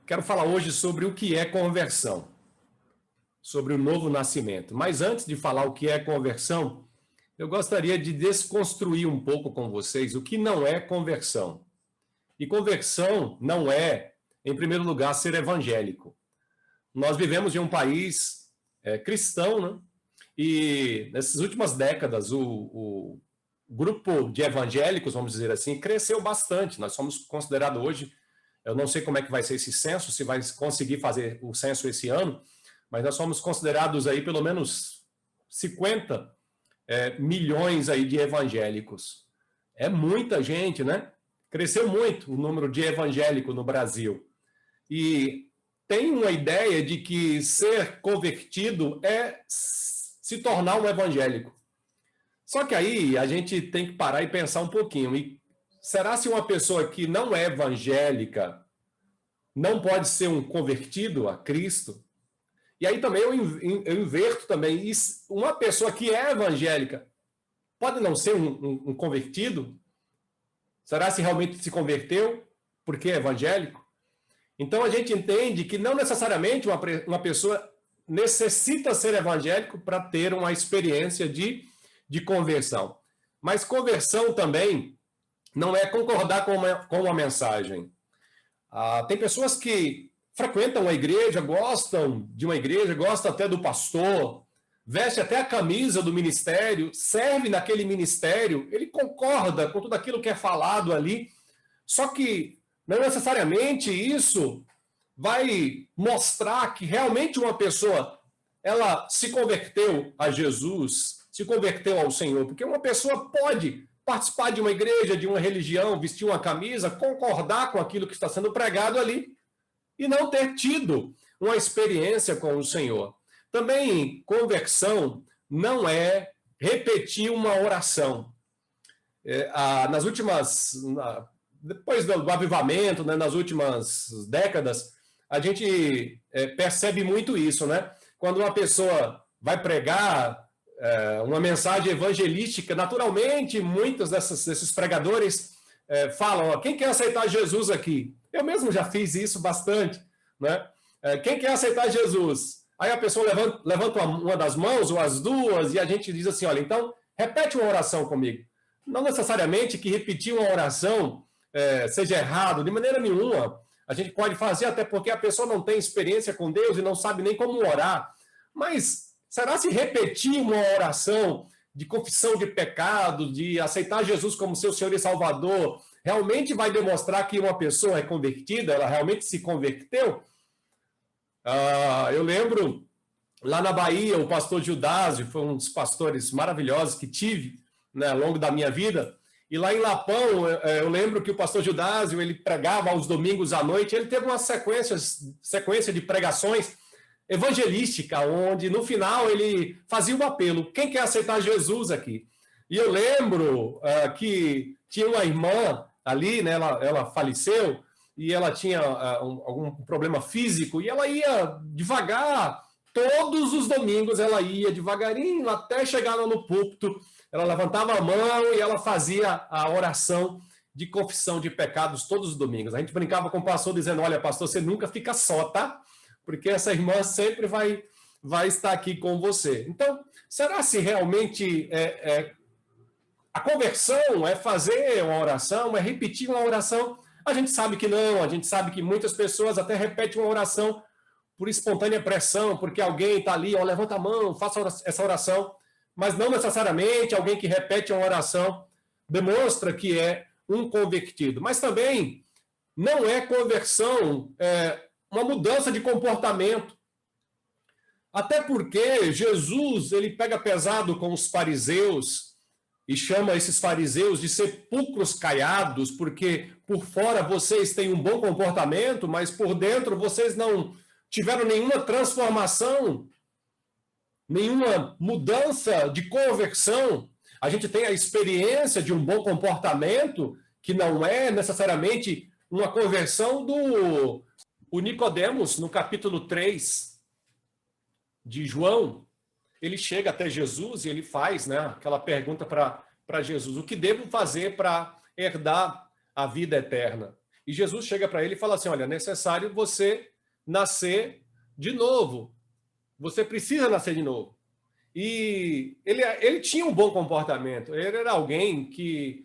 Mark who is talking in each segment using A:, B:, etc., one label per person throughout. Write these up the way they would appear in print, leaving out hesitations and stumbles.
A: Quero falar hoje sobre o que é conversão, sobre o novo nascimento. Mas antes de falar o que é conversão, eu gostaria de desconstruir um pouco com vocês o que não é conversão. E conversão não é, em primeiro lugar, ser evangélico. Nós vivemos em um país cristão, né? E nessas últimas décadas o grupo de evangélicos, vamos dizer assim, cresceu bastante. Nós somos considerados hoje, eu não sei como é que vai ser esse censo, se vai conseguir fazer o censo esse ano, mas nós somos considerados aí pelo menos 50 milhões aí de evangélicos. É muita gente, né? Cresceu muito o número de evangélicos no Brasil. E tem uma ideia de que ser convertido é se tornar um evangélico. Só que aí a gente tem que parar e pensar um pouquinho. E será se uma pessoa que não é evangélica não pode ser um convertido a Cristo? E aí também eu inverto também. E uma pessoa que é evangélica pode não ser um convertido? Será se realmente se converteu porque é evangélico? Então a gente entende que não necessariamente uma pessoa necessita ser evangélico para ter uma experiência de conversão. Mas conversão também não é concordar com uma mensagem. Tem pessoas que frequentam a igreja, gostam de uma igreja, gostam até do pastor, veste até a camisa do ministério, serve naquele ministério, ele concorda com tudo aquilo que é falado ali, só que não necessariamente isso vai mostrar que realmente uma pessoa ela se converteu a Jesus, se converteu ao Senhor, porque uma pessoa pode participar de uma igreja, de uma religião, vestir uma camisa, concordar com aquilo que está sendo pregado ali e não ter tido uma experiência com o Senhor. Também conversão não é repetir uma oração. Nas últimas, depois do avivamento, né, nas últimas décadas, a gente percebe muito isso, né? Quando uma pessoa vai pregar uma mensagem evangelística, naturalmente, muitos desses pregadores falam, ó, quem quer aceitar Jesus aqui? Eu mesmo já fiz isso bastante, né? Quem quer aceitar Jesus? Aí a pessoa levanta uma das mãos ou as duas e a gente diz assim, olha, então, repete uma oração comigo. Não necessariamente que repetir uma oração seja errado, de maneira nenhuma. A gente pode fazer até porque a pessoa não tem experiência com Deus e não sabe nem como orar. Mas será se repetir uma oração de confissão de pecado, de aceitar Jesus como seu Senhor e Salvador, realmente vai demonstrar que uma pessoa é convertida, ela realmente se converteu? Eu lembro, lá na Bahia, o pastor Gildásio foi um dos pastores maravilhosos que tive, né, ao longo da minha vida. E lá em Lapão, eu lembro que o pastor Gildásio, ele pregava aos domingos à noite, ele teve uma sequência de pregações evangelística, onde no final ele fazia um apelo, quem quer aceitar Jesus aqui? E eu lembro que tinha uma irmã ali, né, ela faleceu, e ela tinha algum problema físico, e ela ia devagar, todos os domingos ela ia devagarinho, até chegar lá no púlpito, ela levantava a mão e ela fazia a oração de confissão de pecados todos os domingos. A gente brincava com o pastor dizendo, olha, pastor, você nunca fica só, tá? Porque essa irmã sempre vai estar aqui com você. Então, será se realmente a conversão é fazer uma oração, é repetir uma oração? A gente sabe que não, a gente sabe que muitas pessoas até repetem uma oração por espontânea pressão, porque alguém está ali, ó, levanta a mão, faça essa oração, mas não necessariamente alguém que repete uma oração demonstra que é um convertido. Mas também não é conversão, uma mudança de comportamento. Até porque Jesus, ele pega pesado com os fariseus e chama esses fariseus de sepulcros caiados, porque por fora vocês têm um bom comportamento, mas por dentro vocês não tiveram nenhuma transformação, nenhuma mudança de conversão. A gente tem a experiência de um bom comportamento, que não é necessariamente uma conversão do Nicodemos, no capítulo 3 de João. Ele chega até Jesus e ele faz, né, aquela pergunta para Jesus, o que devo fazer para herdar a vida eterna? E Jesus chega para ele e fala assim, olha, é necessário você nascer de novo. Você precisa nascer de novo. E ele tinha um bom comportamento. Ele era alguém que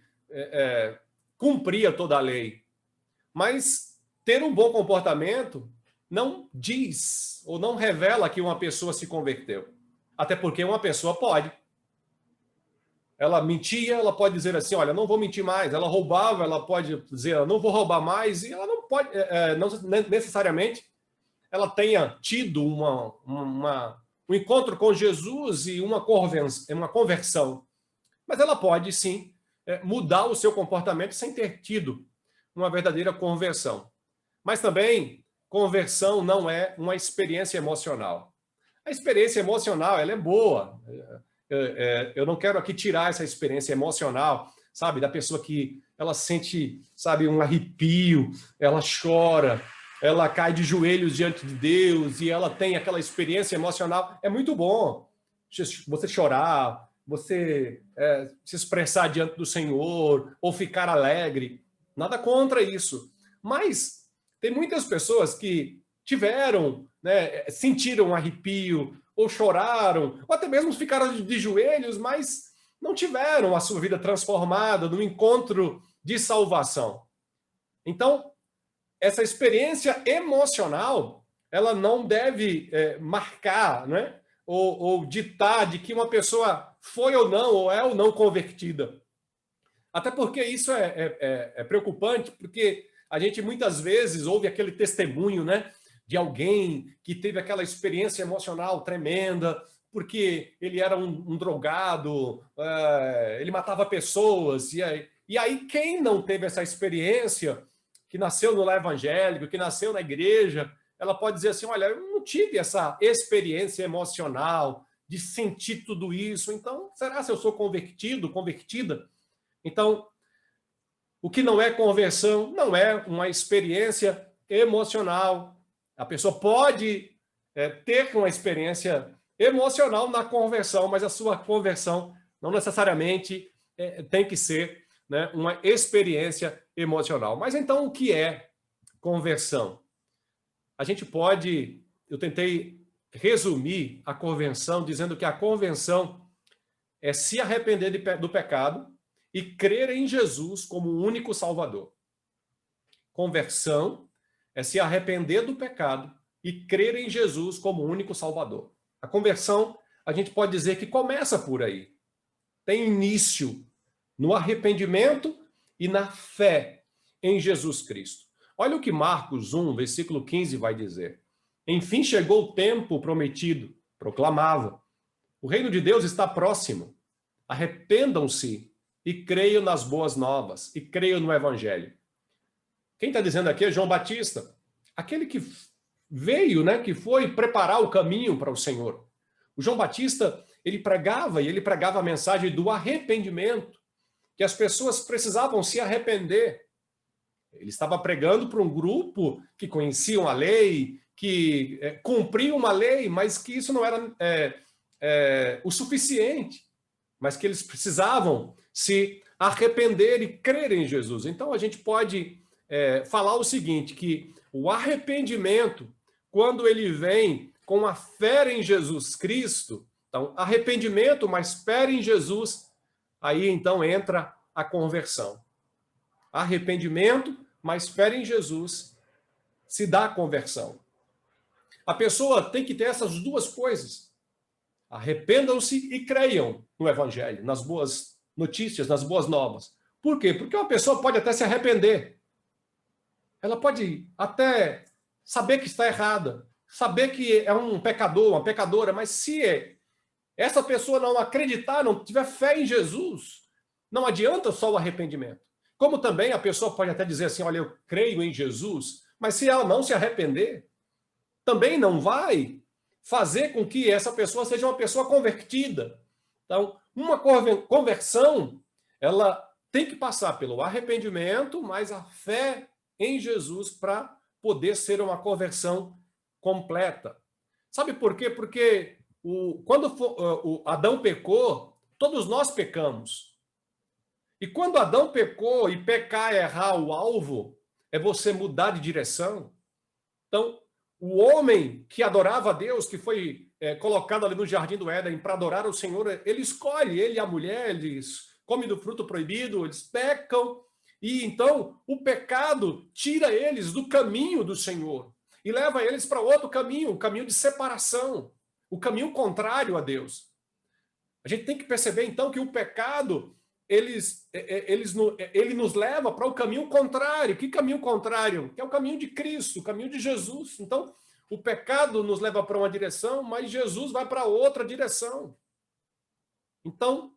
A: cumpria toda a lei. Mas ter um bom comportamento não diz ou não revela que uma pessoa se converteu. Até porque uma pessoa pode. Ela mentia, ela pode dizer assim, olha, não vou mentir mais. Ela roubava, ela pode dizer, não vou roubar mais. E ela não pode, não necessariamente, ela tenha tido um encontro com Jesus e uma conversão. Mas ela pode, sim, mudar o seu comportamento sem ter tido uma verdadeira conversão. Mas também, conversão não é uma experiência emocional. A experiência emocional, ela é boa. Eu não quero aqui tirar essa experiência emocional, sabe, da pessoa que ela sente, sabe, um arrepio, ela chora, ela cai de joelhos diante de Deus e ela tem aquela experiência emocional. É muito bom você chorar, você se expressar diante do Senhor ou ficar alegre. Nada contra isso. Mas tem muitas pessoas que tiveram, né, sentiram um arrepio, ou choraram, ou até mesmo ficaram de joelhos, mas não tiveram a sua vida transformada no encontro de salvação. Então, essa experiência emocional, ela não deve marcar, né, ou ditar de que uma pessoa foi ou é ou não convertida. Até porque isso é preocupante, porque a gente muitas vezes ouve aquele testemunho, né, de alguém que teve aquela experiência emocional tremenda, porque ele era um drogado, ele matava pessoas, e aí quem não teve essa experiência, que nasceu no lar evangélico, que nasceu na igreja, ela pode dizer assim, olha, eu não tive essa experiência emocional de sentir tudo isso, então será se eu sou convertido, convertida? Então, o que não é conversão não é uma experiência emocional. A pessoa pode ter uma experiência emocional na conversão, mas a sua conversão não necessariamente tem que ser, né, uma experiência emocional. Mas então, o que é conversão? A gente pode... Eu tentei resumir a conversão dizendo que a conversão é se arrepender do pecado e crer em Jesus como o único Salvador. Conversão é se arrepender do pecado e crer em Jesus como o único Salvador. A conversão, a gente pode dizer que começa por aí. Tem início no arrependimento e na fé em Jesus Cristo. Olha o que Marcos 1, versículo 15 vai dizer. Enfim chegou o tempo prometido, proclamava. O reino de Deus está próximo. Arrependam-se e creiam nas boas novas, e creiam no Evangelho. Quem está dizendo aqui é João Batista, aquele que veio, né, que foi preparar o caminho para o Senhor. O João Batista, ele pregava a mensagem do arrependimento, que as pessoas precisavam se arrepender. Ele estava pregando para um grupo que conheciam a lei, que cumpriam uma lei, mas que isso não era o suficiente, mas que eles precisavam se arrepender e crer em Jesus. Então a gente pode falar o seguinte, que o arrependimento, quando ele vem com a fé em Jesus Cristo, então arrependimento, mas fé em Jesus, aí então entra a conversão. Arrependimento, mas fé em Jesus, se dá a conversão. A pessoa tem que ter essas duas coisas. Arrependam-se e creiam no Evangelho, nas boas notícias, nas boas novas. Por quê? Porque uma pessoa pode até se arrepender. Ela pode até saber que está errada, saber que é um pecador, uma pecadora, mas se essa pessoa não acreditar, não tiver fé em Jesus, não adianta só o arrependimento. Como também a pessoa pode até dizer assim, olha, eu creio em Jesus, mas se ela não se arrepender, também não vai fazer com que essa pessoa seja uma pessoa convertida. Então, uma conversão, ela tem que passar pelo arrependimento, mas a fé em Jesus para poder ser uma conversão completa. Sabe por quê? Porque quando o Adão pecou, todos nós pecamos. E quando Adão pecou, e pecar é errar o alvo, é você mudar de direção. Então, o homem que adorava a Deus, que foi colocado ali no Jardim do Éden para adorar o Senhor, ele escolhe, ele e a mulher, eles comem do fruto proibido, eles pecam, e então o pecado tira eles do caminho do Senhor e leva eles para outro caminho, o caminho de separação, o caminho contrário a Deus. A gente tem que perceber, então, que o pecado, ele nos leva para o caminho contrário. Que caminho contrário? Que é o caminho de Cristo, o caminho de Jesus. Então, o pecado nos leva para uma direção, mas Jesus vai para outra direção. Então,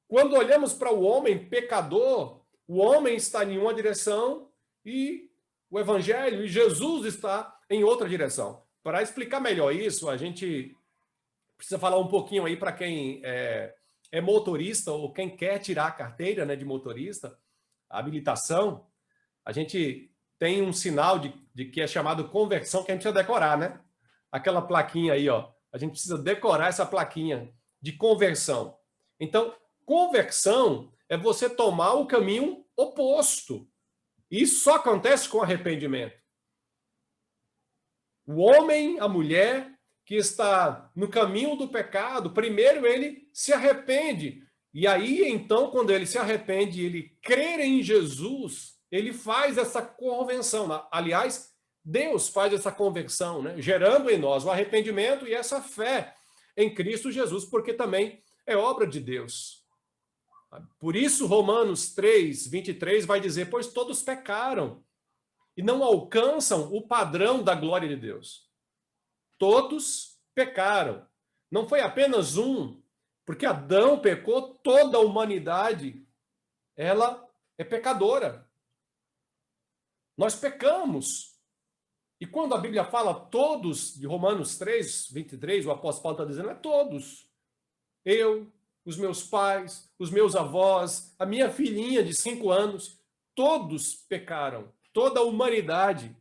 A: quando olhamos para o homem pecador, o homem está em uma direção e o Evangelho e Jesus está em outra direção. Para explicar melhor isso, a gente precisa falar um pouquinho aí para quem é motorista ou quem quer tirar a carteira, né, de motorista, a habilitação. A gente tem um sinal de que é chamado conversão, que a gente precisa decorar, né? Aquela plaquinha aí, ó. A gente precisa decorar essa plaquinha de conversão. Então, conversão é você tomar o caminho oposto. Isso só acontece com arrependimento. O homem, a mulher que está no caminho do pecado, primeiro ele se arrepende. E aí, então, quando ele se arrepende, ele crer em Jesus, ele faz essa conversão. Aliás, Deus faz essa conversão, né? Gerando em nós o arrependimento e essa fé em Cristo Jesus, porque também é obra de Deus. Por isso, Romanos 3, 23 vai dizer, pois todos pecaram e não alcançam o padrão da glória de Deus. Todos pecaram. Não foi apenas um, porque Adão pecou, toda a humanidade, ela é pecadora. Nós pecamos. E quando a Bíblia fala todos, de Romanos 3, 23, o apóstolo Paulo está dizendo, é todos. Eu, os meus pais, os meus avós, a minha filhinha de 5 anos, todos pecaram, toda a humanidade,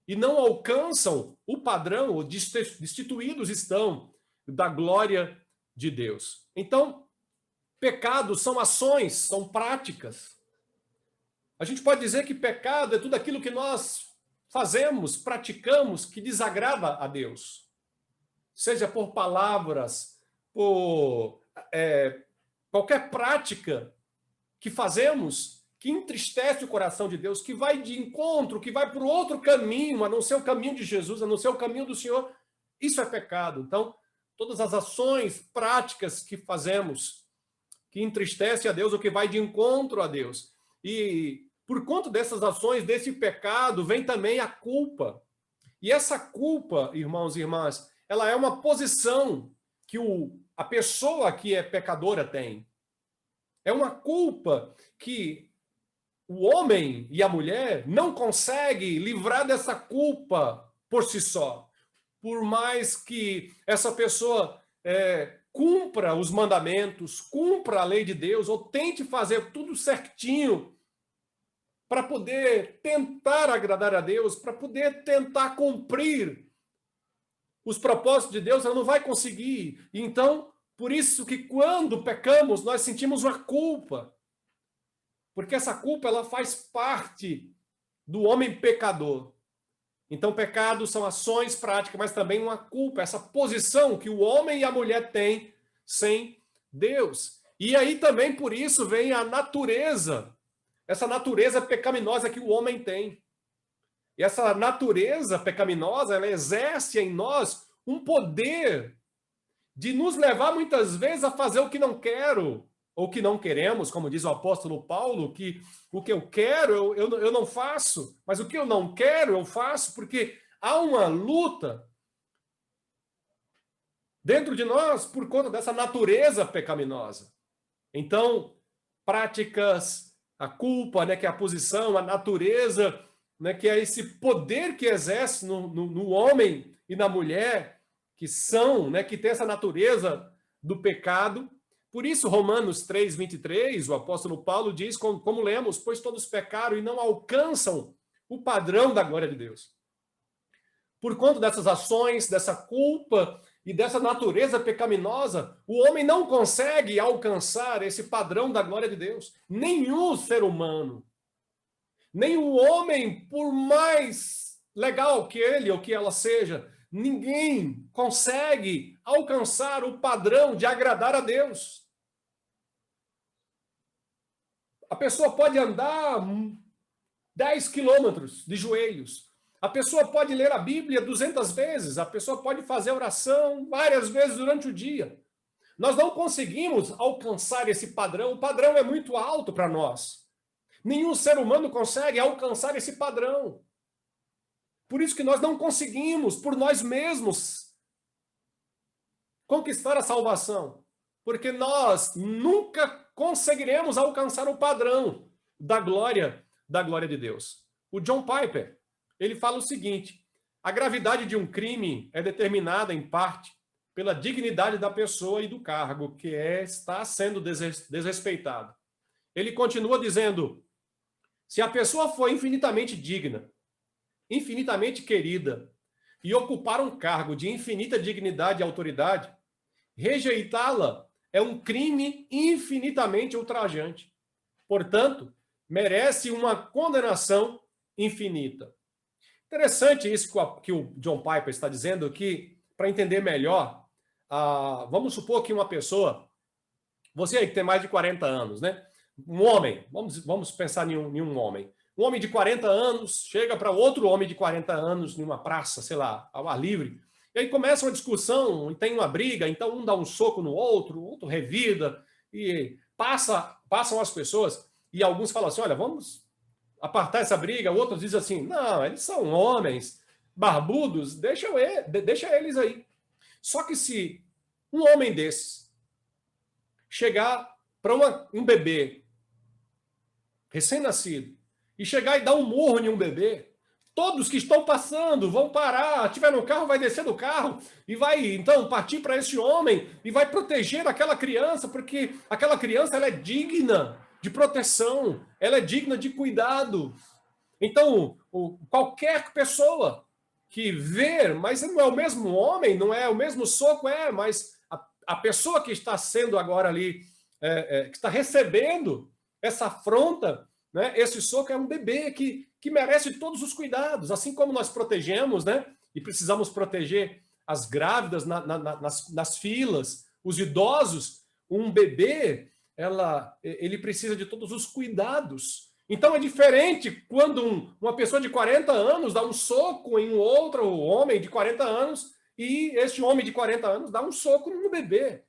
A: e não alcançam o padrão, ou destituídos estão da glória de Deus. Então, pecados são ações, são práticas. A gente pode dizer que pecado é tudo aquilo que nós fazemos, praticamos, que desagrada a Deus. Seja por palavras, por qualquer prática que fazemos que entristece o coração de Deus, que vai de encontro, que vai para o outro caminho, a não ser o caminho de Jesus, a não ser o caminho do Senhor, isso é pecado. Então, todas as ações, práticas que fazemos, que entristece a Deus, ou que vai de encontro a Deus. E por conta dessas ações, desse pecado, vem também a culpa. E essa culpa, irmãos e irmãs, ela é uma posição que a pessoa que é pecadora tem. É uma culpa que o homem e a mulher não conseguem livrar dessa culpa por si só. Por mais que essa pessoa cumpra os mandamentos, cumpra a lei de Deus, ou tente fazer tudo certinho para poder tentar agradar a Deus, para poder tentar cumprir os propósitos de Deus, ela não vai conseguir. Então, por isso que quando pecamos, nós sentimos uma culpa. Porque essa culpa, ela faz parte do homem pecador. Então, pecado são ações práticas, mas também uma culpa, essa posição que o homem e a mulher têm sem Deus. E aí também, por isso, vem a natureza, essa natureza pecaminosa que o homem tem. E essa natureza pecaminosa, ela exerce em nós um poder de nos levar muitas vezes a fazer o que não quero, ou que não queremos, como diz o apóstolo Paulo, que o que eu quero eu não faço, mas o que eu não quero eu faço, porque há uma luta dentro de nós por conta dessa natureza pecaminosa. Então, práticas, a culpa, né, que é a posição, a natureza, né, que é esse poder que exerce no homem e na mulher, que são, né, que tem essa natureza do pecado. Por isso, Romanos 3, 23, o apóstolo Paulo diz, como lemos, pois todos pecaram e não alcançam o padrão da glória de Deus. Por conta dessas ações, dessa culpa e dessa natureza pecaminosa, o homem não consegue alcançar esse padrão da glória de Deus. Nenhum ser humano. Nem o homem, por mais legal que ele ou que ela seja, ninguém consegue alcançar o padrão de agradar a Deus. A pessoa pode andar 10 quilômetros de joelhos. A pessoa pode ler a Bíblia 200 vezes. A pessoa pode fazer oração várias vezes durante o dia. Nós não conseguimos alcançar esse padrão. O padrão é muito alto para nós. Nenhum ser humano consegue alcançar esse padrão. Por isso que nós não conseguimos, por nós mesmos, conquistar a salvação. Porque nós nunca conseguiremos alcançar o padrão da glória de Deus. O John Piper, ele fala o seguinte: a gravidade de um crime é determinada, em parte, pela dignidade da pessoa e do cargo que está sendo desrespeitado. Ele continua dizendo: se a pessoa for infinitamente digna, infinitamente querida e ocupar um cargo de infinita dignidade e autoridade, rejeitá-la é um crime infinitamente ultrajante. Portanto, merece uma condenação infinita. Interessante isso que o John Piper está dizendo, que, para entender melhor, vamos supor que uma pessoa, você aí que tem mais de 40 anos, né? Um homem, vamos pensar em um homem. Um homem de 40 anos chega para outro homem de 40 anos numa praça, sei lá, ao ar livre, e aí começa uma discussão, e tem uma briga, então um dá um soco no outro, o outro revida, e passam as pessoas, e alguns falam assim, olha, vamos apartar essa briga, outros dizem assim, não, eles são homens barbudos, deixa eles aí. Só que se um homem desses chegar para um bebê recém-nascido e chegar e dar um murro em um bebê, todos que estão passando vão parar, tiver no carro, vai descer do carro e vai, então, partir para esse homem e vai proteger aquela criança, porque aquela criança ela é digna de proteção, ela é digna de cuidado. Então, qualquer pessoa que ver, mas não é o mesmo homem, não é o mesmo soco, mas a pessoa que está sendo agora ali, que está recebendo essa afronta, né? Esse soco é um bebê que merece todos os cuidados, assim como nós protegemos, né? E precisamos proteger as grávidas nas filas, os idosos, um bebê, ele precisa de todos os cuidados. Então é diferente quando uma pessoa de 40 anos dá um soco em um outro homem de 40 anos e este homem de 40 anos dá um soco no bebê.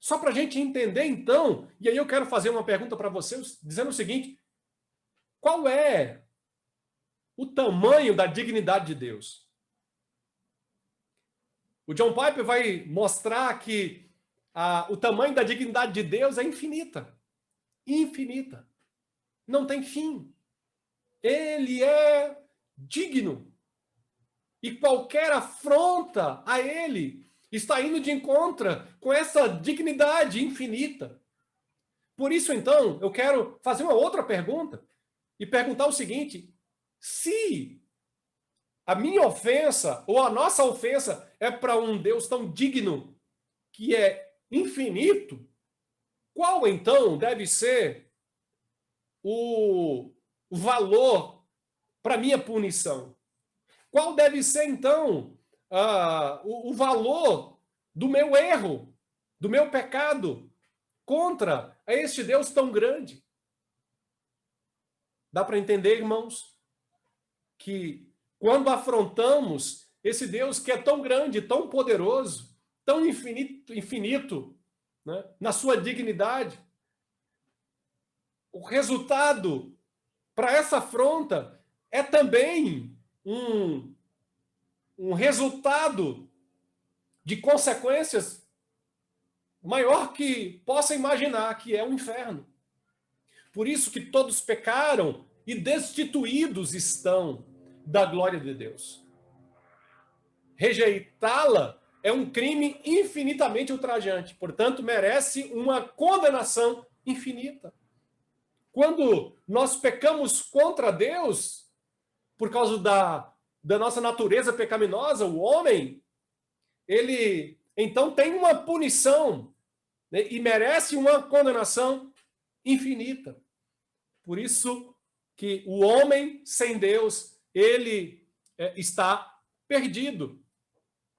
A: Só para a gente entender, então, e aí eu quero fazer uma pergunta para vocês, dizendo o seguinte: qual é o tamanho da dignidade de Deus? O John Piper vai mostrar que o tamanho da dignidade de Deus é infinita. Infinita. Não tem fim. Ele é digno. E qualquer afronta a ele está indo de encontro com essa dignidade infinita. Por isso, então, eu quero fazer uma outra pergunta e perguntar o seguinte: se a minha ofensa ou a nossa ofensa é para um Deus tão digno, que é infinito, qual então deve ser o valor para minha punição? Qual deve ser, então, o valor do meu erro, do meu pecado contra este Deus tão grande? Dá para entender, irmãos, que quando afrontamos esse Deus que é tão grande, tão poderoso, tão infinito, né, na sua dignidade, o resultado para essa afronta é também um resultado de consequências maior que possa imaginar, que é o inferno. Por isso que todos pecaram e destituídos estão da glória de Deus. Rejeitá-la é um crime infinitamente ultrajante, portanto, merece uma condenação infinita. Quando nós pecamos contra Deus, por causa da nossa natureza pecaminosa, o homem, ele então tem uma punição, né, e merece uma condenação infinita. Por isso, que o homem sem Deus, ele está perdido.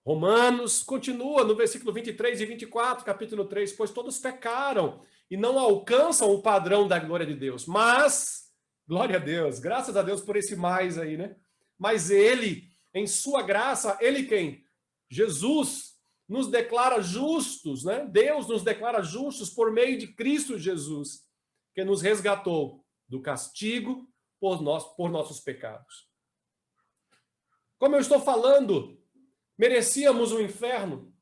A: Romanos continua no versículo 23 e 24, capítulo 3, pois todos pecaram e não alcançam o padrão da glória de Deus. Mas, glória a Deus, graças a Deus por esse mais aí, né? Mas ele, em sua graça, ele quem? Jesus nos declara justos, né? Deus nos declara justos por meio de Cristo Jesus, que nos resgatou do castigo por nossos pecados. Como eu estou falando, merecíamos o inferno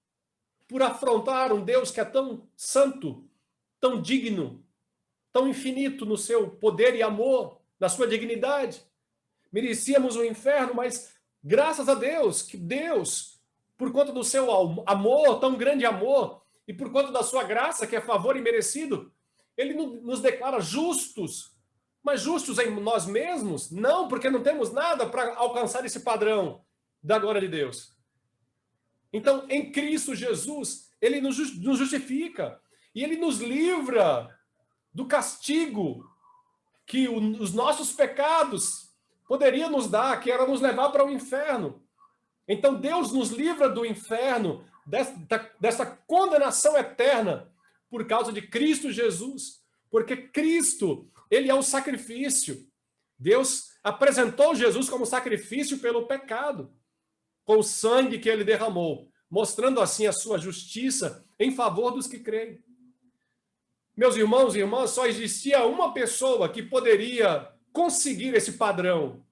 A: por afrontar um Deus que é tão santo, tão digno, tão infinito no seu poder e amor, na sua dignidade. Merecíamos o inferno, mas graças a Deus, que Deus, por conta do seu amor, tão grande amor, e por conta da sua graça, que é favor imerecido, ele nos declara justos. Mas justos em nós mesmos? Não, porque não temos nada para alcançar esse padrão da glória de Deus. Então, em Cristo Jesus, ele nos justifica e ele nos livra do castigo que os nossos pecados poderiam nos dar, que era nos levar para o inferno. Então, Deus nos livra do inferno, dessa condenação eterna, por causa de Cristo Jesus. Porque Cristo, ele é o sacrifício. Deus apresentou Jesus como sacrifício pelo pecado, com o sangue que ele derramou, mostrando assim a sua justiça em favor dos que creem. Meus irmãos e irmãs, só existia uma pessoa que poderia conseguir esse padrão.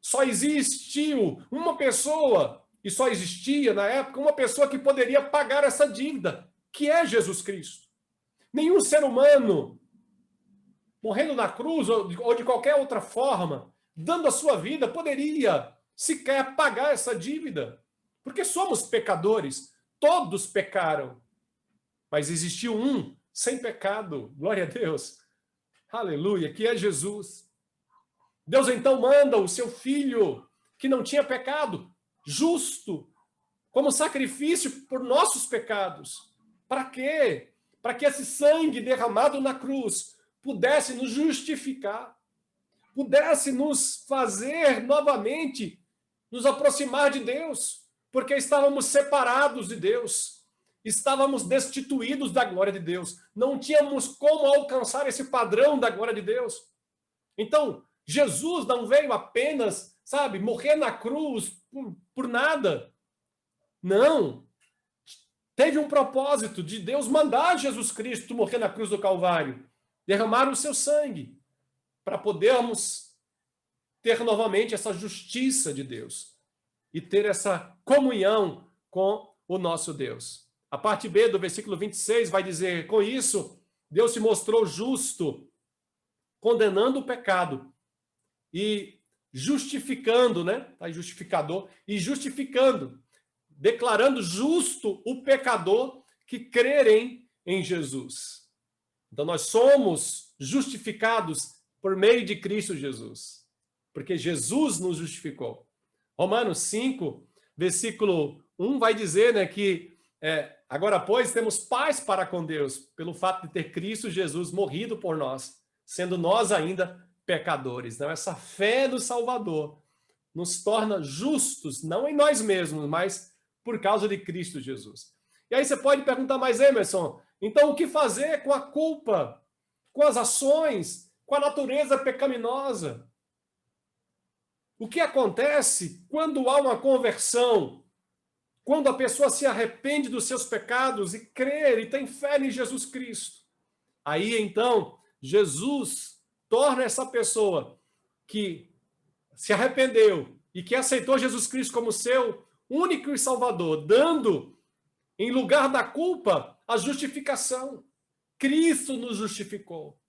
A: Só existiu uma pessoa, e só existia na época, uma pessoa que poderia pagar essa dívida, que é Jesus Cristo. Nenhum ser humano, morrendo na cruz ou de qualquer outra forma, dando a sua vida, poderia sequer pagar essa dívida. Porque somos pecadores, todos pecaram. Mas existiu um sem pecado, glória a Deus, aleluia, que é Jesus. Deus então manda o seu filho, que não tinha pecado, justo, como sacrifício por nossos pecados. Para quê? Para que esse sangue derramado na cruz pudesse nos justificar, pudesse nos fazer novamente nos aproximar de Deus, porque estávamos separados de Deus, estávamos destituídos da glória de Deus, não tínhamos como alcançar esse padrão da glória de Deus. Então, Jesus não veio apenas, sabe, morrer na cruz por nada. Não. Teve um propósito de Deus mandar Jesus Cristo morrer na cruz do Calvário, derramar o seu sangue, para podermos ter novamente essa justiça de Deus e ter essa comunhão com o nosso Deus. A parte B do versículo 26 vai dizer, com isso, Deus se mostrou justo, condenando o pecado e justificando, né? Tá, justificador, e justificando, declarando justo o pecador que crerem em Jesus. Então, nós somos justificados por meio de Cristo Jesus, porque Jesus nos justificou. Romanos 5, versículo 1 vai dizer, né, que agora, pois, temos paz para com Deus, pelo fato de ter Cristo Jesus morrido por nós, sendo nós ainda pecadores. Então, essa fé no Salvador nos torna justos, não em nós mesmos, mas por causa de Cristo Jesus. E aí você pode perguntar, mas Emerson, então o que fazer com a culpa, com as ações, com a natureza pecaminosa? O que acontece quando há uma conversão? Quando a pessoa se arrepende dos seus pecados e crê e tem fé em Jesus Cristo? Aí, então, Jesus torna essa pessoa que se arrependeu e que aceitou Jesus Cristo como seu único e salvador, dando, em lugar da culpa, a justificação. Cristo nos justificou.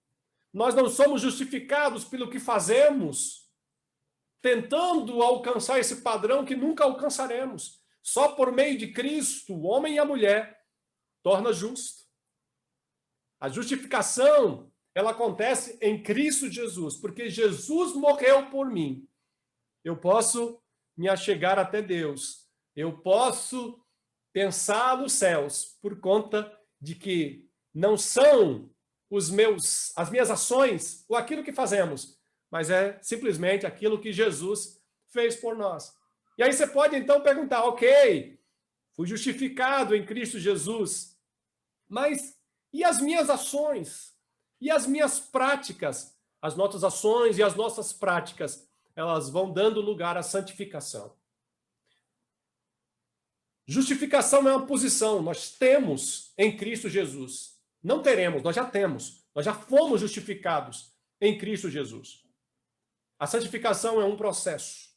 A: Nós não somos justificados pelo que fazemos, tentando alcançar esse padrão que nunca alcançaremos. Só por meio de Cristo, o homem e a mulher, torna justo. A justificação, ela acontece em Cristo Jesus, porque Jesus morreu por mim. Eu posso me achegar até Deus. Eu posso pensar nos céus, por conta de que não são as minhas ações ou aquilo que fazemos, mas é simplesmente aquilo que Jesus fez por nós. E aí você pode então perguntar, ok, fui justificado em Cristo Jesus, mas e as minhas ações? E as minhas práticas? As nossas ações e as nossas práticas, elas vão dando lugar à santificação. Justificação é uma posição, nós temos em Cristo Jesus. Não teremos, nós já temos. Nós já fomos justificados em Cristo Jesus. A santificação é um processo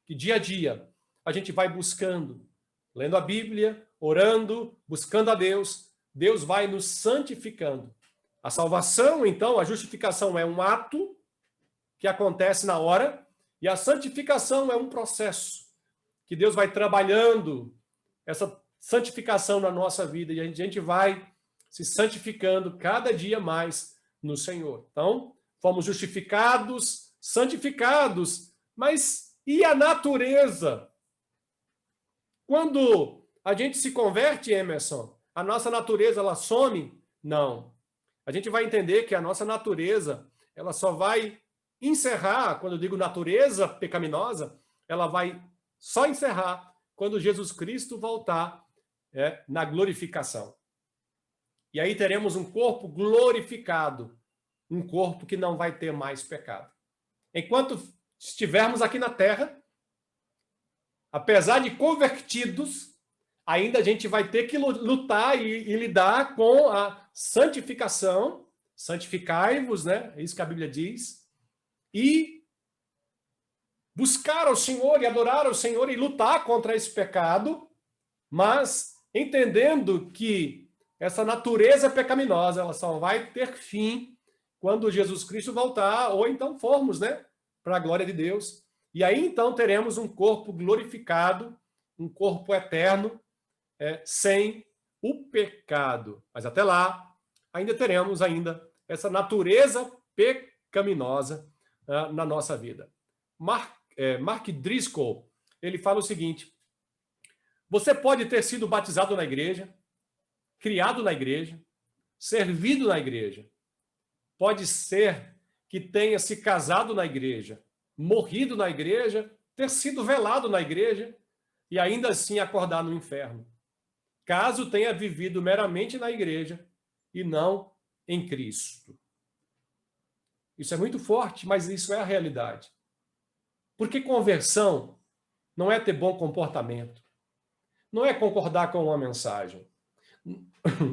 A: que dia a dia a gente vai buscando, lendo a Bíblia, orando, buscando a Deus. Deus vai nos santificando. A salvação, então, a justificação é um ato que acontece na hora e a santificação é um processo que Deus vai trabalhando essa santificação na nossa vida e a gente vai se santificando cada dia mais no Senhor. Então, fomos justificados, santificados, mas e a natureza? Quando a gente se converte, Emerson, a nossa natureza ela some? Não. A gente vai entender que a nossa natureza ela só vai encerrar, quando eu digo natureza pecaminosa, ela vai só encerrar quando Jesus Cristo voltar na glorificação. E aí teremos um corpo glorificado, um corpo que não vai ter mais pecado. Enquanto estivermos aqui na terra, apesar de convertidos, ainda a gente vai ter que lutar e lidar com a santificação, santificai-vos, né? É isso que a Bíblia diz, e buscar ao Senhor e adorar ao Senhor e lutar contra esse pecado, mas entendendo que essa natureza pecaminosa, ela só vai ter fim quando Jesus Cristo voltar, ou então formos, né, para a glória de Deus. E aí, então, teremos um corpo glorificado, um corpo eterno, sem o pecado. Mas até lá, ainda teremos essa natureza pecaminosa na nossa vida. Mark Driscoll, ele fala o seguinte: você pode ter sido batizado na igreja, criado na igreja, servido na igreja. Pode ser que tenha se casado na igreja, morrido na igreja, ter sido velado na igreja e ainda assim acordar no inferno. Caso tenha vivido meramente na igreja e não em Cristo. Isso é muito forte, mas isso é a realidade. Porque conversão não é ter bom comportamento, não é concordar com uma mensagem,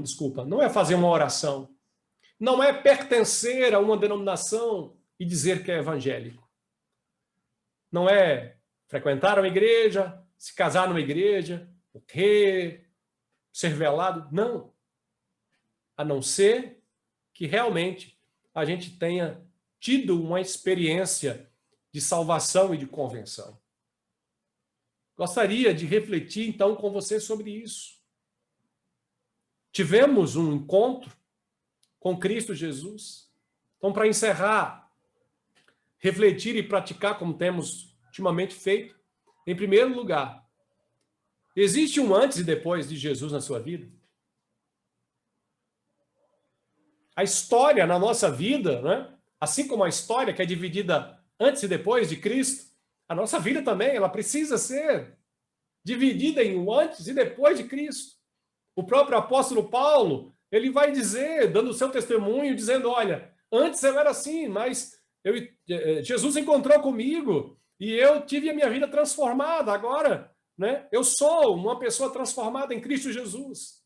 A: desculpa, não é fazer uma oração, não é pertencer a uma denominação e dizer que é evangélico, não é frequentar uma igreja, se casar numa igreja, o quê? Ser velado, não. A não ser que realmente a gente tenha tido uma experiência de salvação e de convenção. Gostaria de refletir, então, com você sobre isso. Tivemos um encontro com Cristo Jesus. Então, para encerrar, refletir e praticar como temos ultimamente feito, em primeiro lugar, existe um antes e depois de Jesus na sua vida? A história na nossa vida, né? Assim como a história que é dividida antes e depois de Cristo, a nossa vida também, ela precisa ser dividida em um antes e depois de Cristo. O próprio apóstolo Paulo, ele vai dizer, dando o seu testemunho, dizendo, olha, antes eu era assim, mas Jesus encontrou comigo e eu tive a minha vida transformada. Agora, né, eu sou uma pessoa transformada em Cristo Jesus.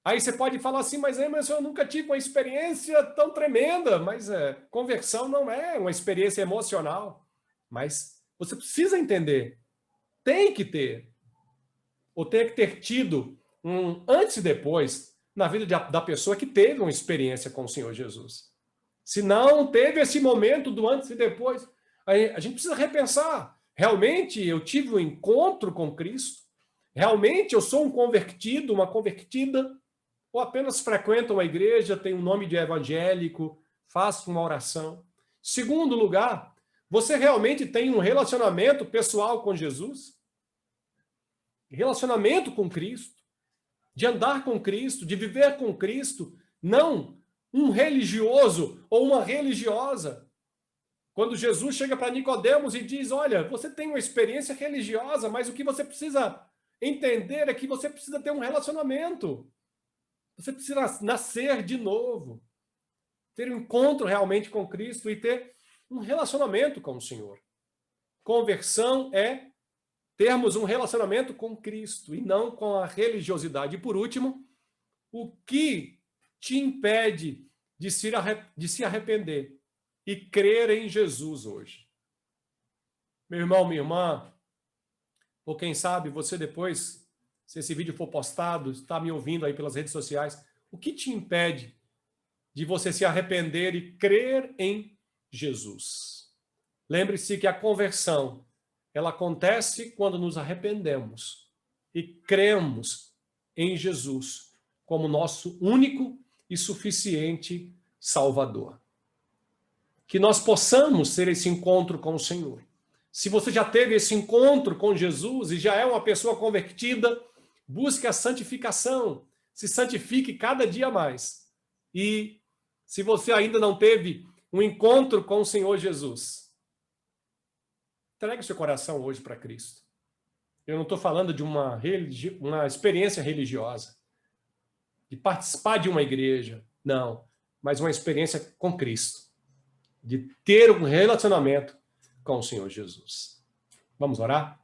A: Aí você pode falar assim, mas eu nunca tive uma experiência tão tremenda, mas conversão não é uma experiência emocional. Mas você precisa entender, tem que ter, ou tem que ter tido um antes e depois na vida da pessoa que teve uma experiência com o Senhor Jesus. Se não teve esse momento do antes e depois, a gente precisa repensar. Realmente eu tive um encontro com Cristo? Realmente eu sou um convertido, uma convertida? Ou apenas frequento uma igreja, tem um nome de evangélico, faço uma oração? Segundo lugar, você realmente tem um relacionamento pessoal com Jesus? Relacionamento com Cristo? De andar com Cristo, de viver com Cristo não um religioso ou uma religiosa. Quando Jesus chega para Nicodemos e diz, olha, você tem uma experiência religiosa, mas o que você precisa entender é que você precisa ter um relacionamento. Você precisa nascer de novo, ter um encontro realmente com Cristo e ter um relacionamento com o Senhor. Conversão é termos um relacionamento com Cristo e não com a religiosidade. E por último, o que te impede de se arrepender e crer em Jesus hoje? Meu irmão, minha irmã, ou quem sabe você depois, se esse vídeo for postado, está me ouvindo aí pelas redes sociais, o que te impede de você se arrepender e crer em Jesus? Lembre-se que a conversão, ela acontece quando nos arrependemos e cremos em Jesus como nosso único e suficiente Salvador. Que nós possamos ter esse encontro com o Senhor. Se você já teve esse encontro com Jesus e já é uma pessoa convertida, busque a santificação, se santifique cada dia mais. E se você ainda não teve um encontro com o Senhor Jesus, entregue seu coração hoje para Cristo. Eu não estou falando de uma experiência religiosa, de participar de uma igreja, não, mas uma experiência com Cristo, de ter um relacionamento com o Senhor Jesus. Vamos orar?